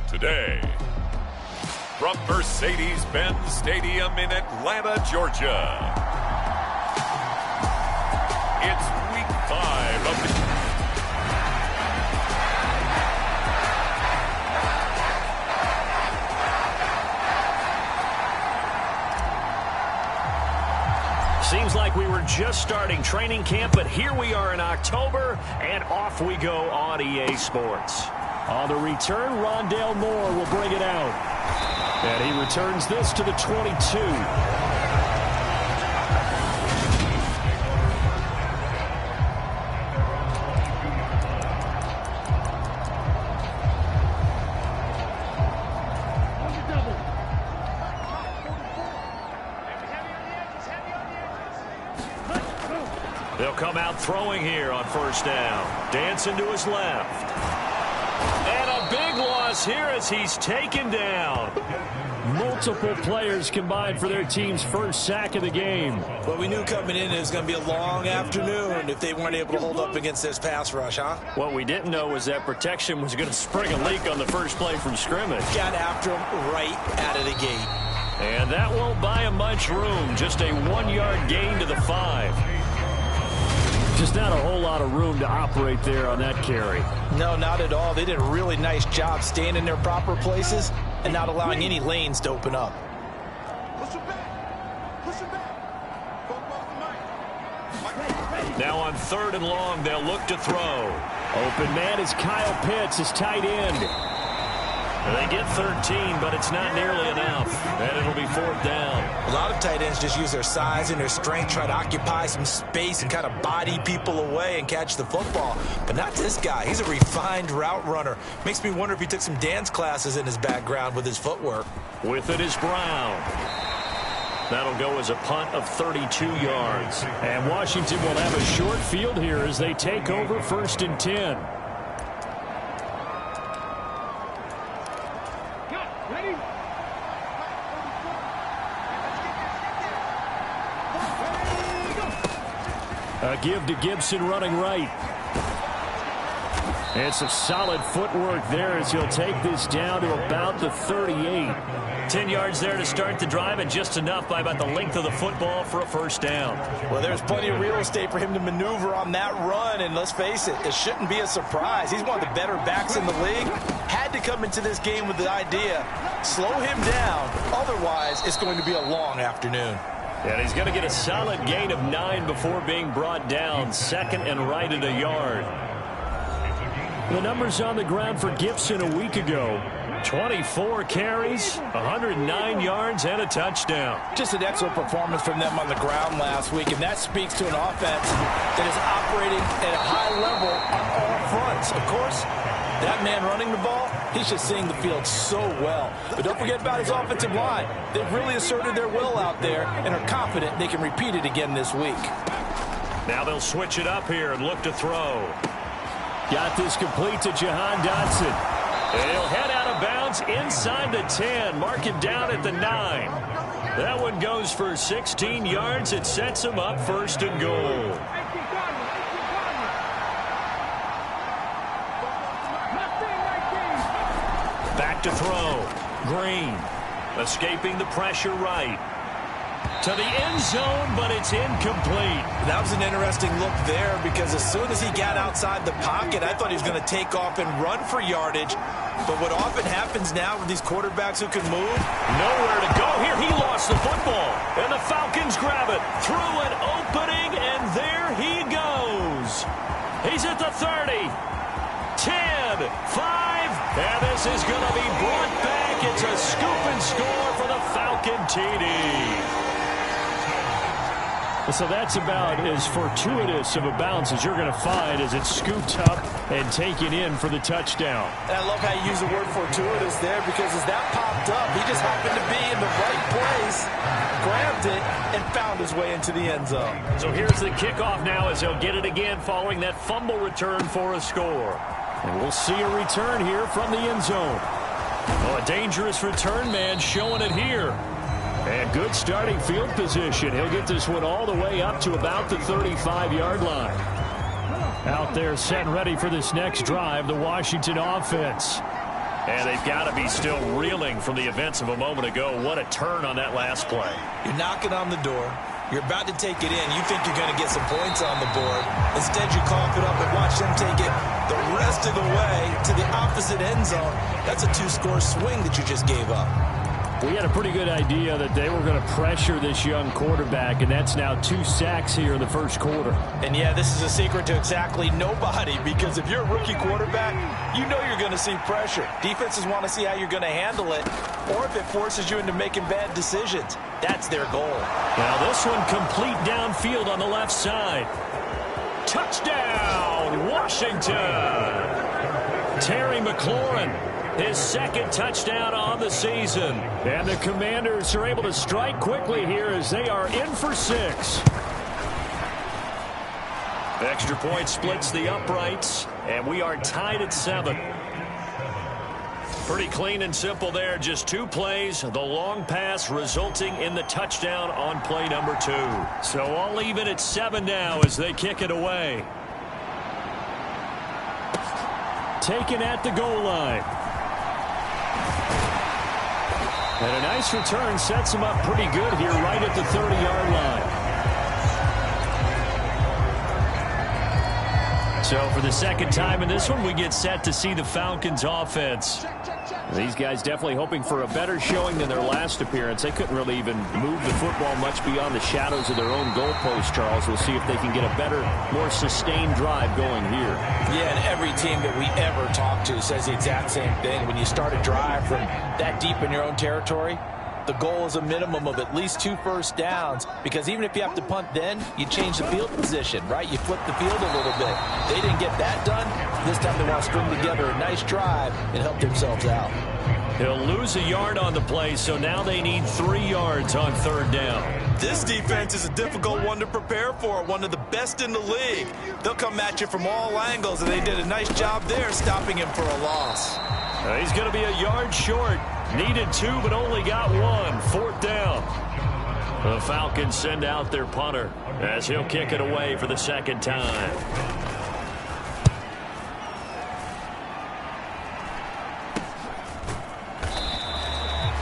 Today, from Mercedes-Benz Stadium in Atlanta, Georgia, it's Week 5 of the... Seems like we were just starting training camp, but here we are in October, and off we go on EA Sports. On the return, Rondale Moore will bring it out. And he returns this to the 22. They'll come out throwing here on first down. Dancing to his left. And a big loss here as he's taken down. Multiple players combined for their team's first sack of the game. Well, we knew coming in it was going to be a long afternoon if they weren't able to hold up against this pass rush, huh? What we didn't know was that protection was going to spring a leak on the first play from scrimmage. Got after him right out of the gate. And that won't buy him much room. Just a 1-yard gain to the 5. Just not a whole lot of room to operate there on that carry. No, not at all. They did a really nice job staying in their proper places and not allowing any lanes to open up. Now on 3rd and long, they'll look to throw. Open man is Kyle Pitts, his tight end. They get 13, but it's not nearly enough. And it'll be 4th down. A lot of tight ends just use their size and their strength, try to occupy some space and kind of body people away and catch the football. But not this guy. He's a refined route runner. Makes me wonder if he took some dance classes in his background with his footwork. With it is Brown. That'll go as a punt of 32 yards. And Washington will have a short field here as they take over 1st and 10. A give to Gibson running right. And some solid footwork there as he'll take this down to about the 38. 10 yards there to start the drive, and just enough by about the length of the football for a first down. Well, there's plenty of real estate for him to maneuver on that run, and let's face it, it shouldn't be a surprise. He's one of the better backs in the league. Had to come into this game with the idea, slow him down, otherwise it's going to be a long afternoon. And he's going to get a solid gain of 9 before being brought down. 2nd and right at a yard. The numbers on the ground for Gibson a week ago. 24 carries, 109 yards, and a touchdown. Just an excellent performance from them on the ground last week, and that speaks to an offense that is operating at a high level on all fronts. Of course, that man running the ball, he's just seeing the field so well. But don't forget about his offensive line. They've really asserted their will out there and are confident they can repeat it again this week. Now they'll switch it up here and look to throw. Got this complete to Jahan Dotson. And he'll head out of bounds inside the 10. Mark him down at the 9. That one goes for 16 yards. It sets him up 1st and goal. Back to throw. Green escaping the pressure right. To the end zone, but it's incomplete. That was an interesting look there because as soon as he got outside the pocket, I thought he was going to take off and run for yardage. But what often happens now with these quarterbacks who can move, nowhere to go here. He lost the football, and the Falcons grab it through an opening, and there he goes. He's at the 30, 10, 5, and this is going to be brought back. It's a scoop and score for the Falcon TD. So that's about as fortuitous of a bounce as you're going to find as it's scooped up and taken in for the touchdown. And I love how you use the word fortuitous there because as that popped up, he just happened to be in the right place, grabbed it, and found his way into the end zone. So here's the kickoff now as he'll get it again following that fumble return for a score. And we'll see a return here from the end zone. Oh, a dangerous return man showing it here. And good starting field position. He'll get this one all the way up to about the 35-yard line. Out there set and ready for this next drive, the Washington offense. And they've got to be still reeling from the events of a moment ago. What a turn on that last play. You're knocking on the door. You're about to take it in. You think you're going to get some points on the board. Instead, you cough it up and watch them take it the rest of the way to the opposite end zone. That's a two-score swing that you just gave up. We had a pretty good idea that they were going to pressure this young quarterback, and that's now 2 sacks here in the first quarter. And, yeah, this is a secret to exactly nobody, because if you're a rookie quarterback, you know you're going to see pressure. Defenses want to see how you're going to handle it, or if it forces you into making bad decisions. That's their goal. Now this one complete downfield on the left side. Touchdown, Washington! Terry McLaurin. His second touchdown on the season. And the Commanders are able to strike quickly here as they are in for 6. Extra point splits the uprights, and we are tied at 7. Pretty clean and simple there. Just 2 plays. The long pass resulting in the touchdown on play number 2. So all even at 7 now as they kick it away. Taken at the goal line. And a nice return sets him up pretty good here right at the 30-yard line. So for the second time in this one, we get set to see the Falcons offense. These guys definitely hoping for a better showing than their last appearance. They couldn't really even move the football much beyond the shadows of their own goalpost, Charles. We'll see if they can get a better, more sustained drive going here. Yeah, and every team that we ever talk to says the exact same thing. When you start a drive from that deep in your own territory, the goal is a minimum of at least 2 first downs, because even if you have to punt then, you change the field position, right? You flip the field a little bit. They didn't get that done. This time they want to string together a nice drive and help themselves out. He'll lose a yard on the play, so now they need 3 yards on 3rd down. This defense is a difficult one to prepare for, one of the best in the league. They'll come at you from all angles, and they did a nice job there stopping him for a loss. He's going to be a yard short. Needed 2, but only got 1. 4th down. The Falcons send out their punter as he'll kick it away for the second time.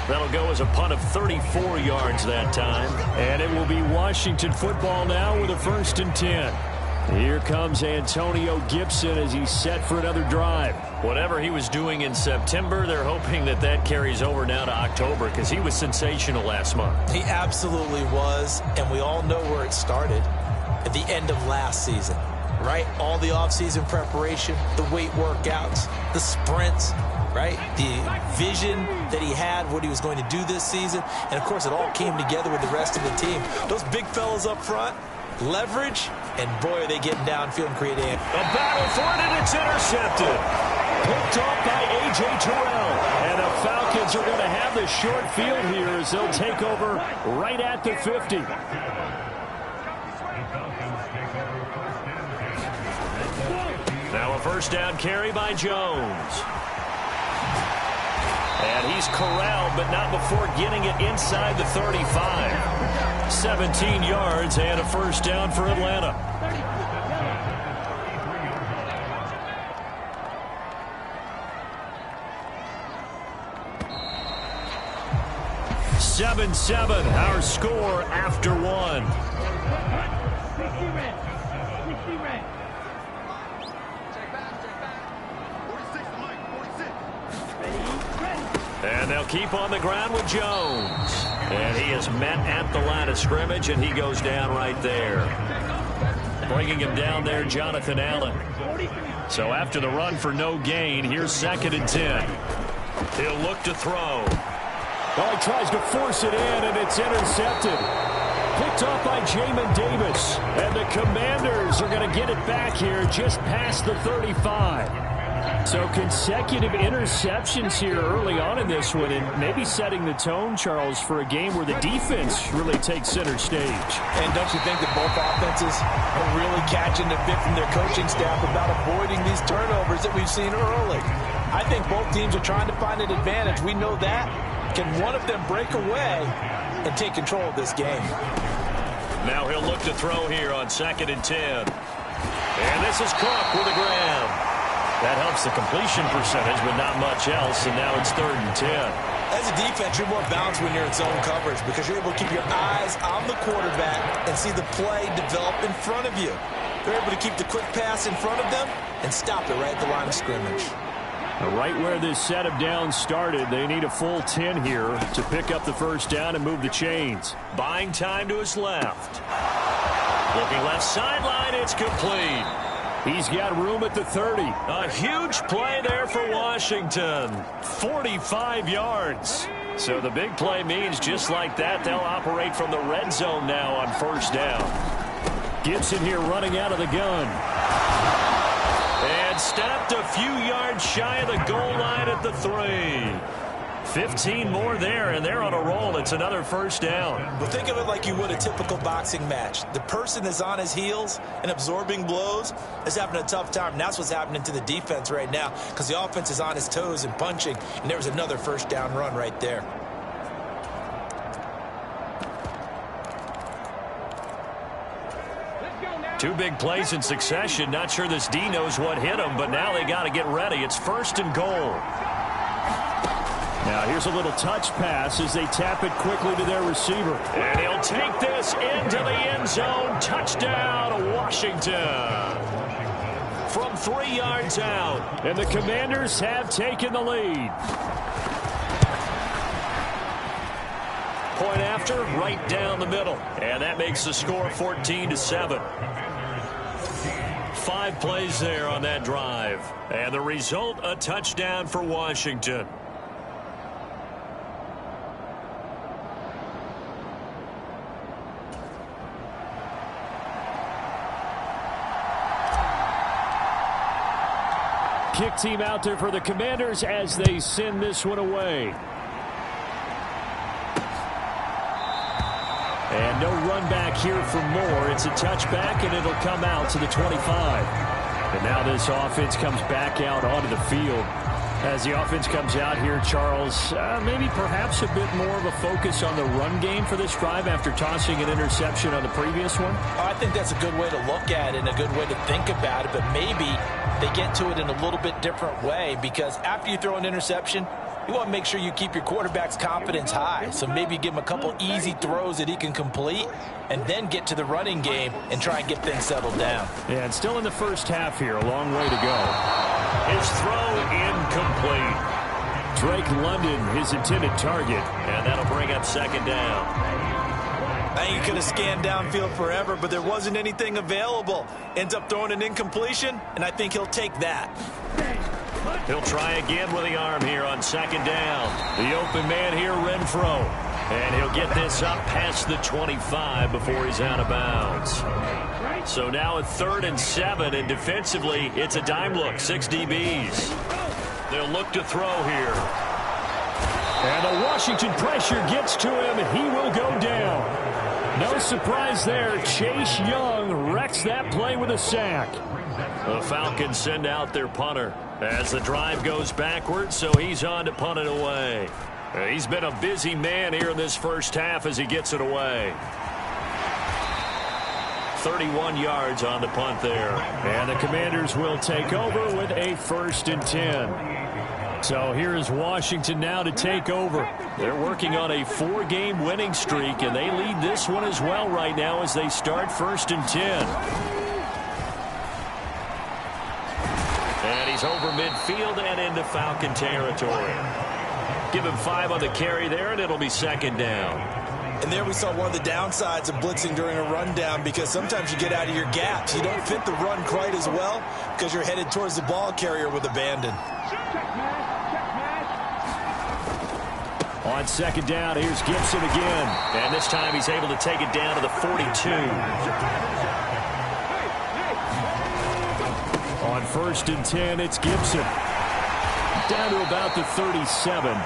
That'll go as a punt of 34 yards that time. And it will be Washington football now with a 1st and 10. Here comes Antonio Gibson as he's set for another drive. Whatever he was doing in September, they're hoping that that carries over now to October, because he was sensational last month. He absolutely was, and we all know where it started at the end of last season, right? All the offseason preparation, the weight workouts, the sprints, right? The vision that he had, what he was going to do this season, and of course it all came together with the rest of the team. Those big fellas up front, leverage, and boy, are they getting downfield and creating a battle for it, and it's intercepted. Picked off by A.J. Terrell. And the Falcons are going to have the short field here as they'll take over right at the 50. Now a 1st down carry by Jones. And he's corralled, but not before getting it inside the 35. 17 yards and a 1st down for Atlanta. (7-7) our score after 1. And they'll keep on the ground with Jones. And he is met at the line of scrimmage, and he goes down right there. Bringing him down there, Jonathan Allen. So after the run for no gain, here's 2nd and 10. He'll look to throw. Oh, he tries to force it in, and it's intercepted. Picked off by Jamin Davis. And the Commanders are going to get it back here just past the 35. So consecutive interceptions here early on in this one, and maybe setting the tone, Charles, for a game where the defense really takes center stage. And don't you think that both offenses are really catching the bit from their coaching staff about avoiding these turnovers that we've seen early? I think both teams are trying to find an advantage. We know that. Can one of them break away and take control of this game? Now he'll look to throw here on 2nd and 10. And this is Cook with a grab. That helps the completion percentage, but not much else, and now it's 3rd and 10. As a defense, you're more balanced when you're in zone coverage because you're able to keep your eyes on the quarterback and see the play develop in front of you. They're able to keep the quick pass in front of them and stop it right at the line of scrimmage. Right where this set of downs started, they need a full 10 here to pick up the first down and move the chains. Buying time to his left. Looking left sideline, it's complete. He's got room at the 30. A huge play there for Washington. 45 yards. So the big play means just like that, they'll operate from the red zone now on first down. Gibson here running out of the gun. And stopped a few yards shy of the goal line at the 3. 15 more there, and they're on a roll. It's another first down. Well, think of it like you would a typical boxing match. The person is on his heels and absorbing blows is having a tough time. And that's what's happening to the defense right now because the offense is on his toes and punching, and there was another first down run right there. Two big plays in succession. Not sure this D knows what hit him, but now they got to get ready. It's 1st and goal. Now here's a little touch pass as they tap it quickly to their receiver. And he'll take this into the end zone. Touchdown, Washington. From 3 yards out. And the Commanders have taken the lead. Point after, right down the middle. And that makes the score 14-7. 5 plays there on that drive. And the result, a touchdown for Washington. Kick team out there for the Commanders as they send this one away. And no run back here for more. It's a touchback, and it'll come out to the 25. And now this offense comes back out onto the field. As the offense comes out here, Charles, maybe perhaps a bit more of a focus on the run game for this drive after tossing an interception on the previous one? I think that's a good way to look at it and a good way to think about it, but maybe they get to it in a little bit different way because after you throw an interception, you want to make sure you keep your quarterback's confidence high. So maybe give him a couple easy throws that he can complete and then get to the running game and try and get things settled down. Yeah, and still in the first half here. A long way to go. His throw incomplete. Drake London, his intended target. And that'll bring up 2nd down. I think he could have scanned downfield forever, but there wasn't anything available. Ends up throwing an incompletion, and I think he'll take that. He'll try again with the arm here on 2nd down. The open man here, Renfro. And he'll get this up past the 25 before he's out of bounds. So now a 3rd and 7, and defensively, it's a dime look, 6 DBs. They'll look to throw here. And the Washington pressure gets to him, and he will go down. No surprise there. Chase Young wrecks that play with a sack. The Falcons send out their punter as the drive goes backwards, so he's on to punt it away. He's been a busy man here in this first half as he gets it away. 31 yards on the punt there. And the Commanders will take over with a 1st and 10. So here is Washington now to take over. They're working on a 4-game winning streak, and they lead this one as well right now as they start 1st and 10. And he's over midfield and into Falcon territory. Give him 5 on the carry there, and it'll be 2nd down. And there we saw one of the downsides of blitzing during a rundown because sometimes you get out of your gaps. You don't fit the run quite as well because you're headed towards the ball carrier with abandon. On 2nd down, here's Gibson again. And this time he's able to take it down to the 42. On 1st and 10, it's Gibson. Down to about the 37.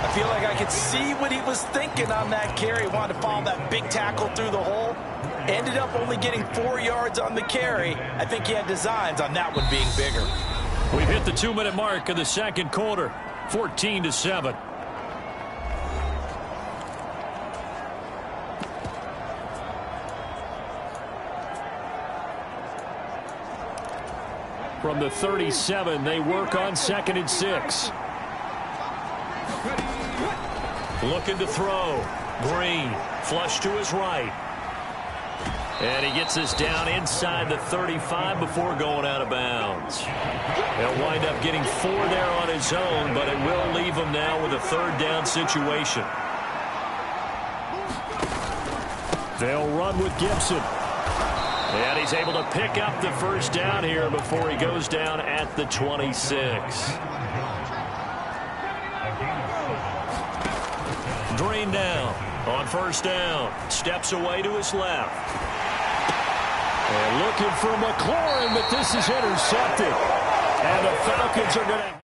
I feel like I could see what he was thinking on that carry. He wanted to follow that big tackle through the hole. Ended up only getting 4 yards on the carry. I think he had designs on that one being bigger. We've hit the 2-minute mark of the 2nd quarter. 14-7. From the 37, they work on 2nd and 6. Looking to throw. Green, flush to his right. And he gets us down inside the 35 before going out of bounds. He'll wind up getting 4 there on his own, but it will leave him now with a 3rd down situation. They'll run with Gibson. And he's able to pick up the 1st down here before he goes down at the 26. Green down on 1st down. Steps away to his left. And looking for McLaurin, but this is intercepted. And the Falcons are going to...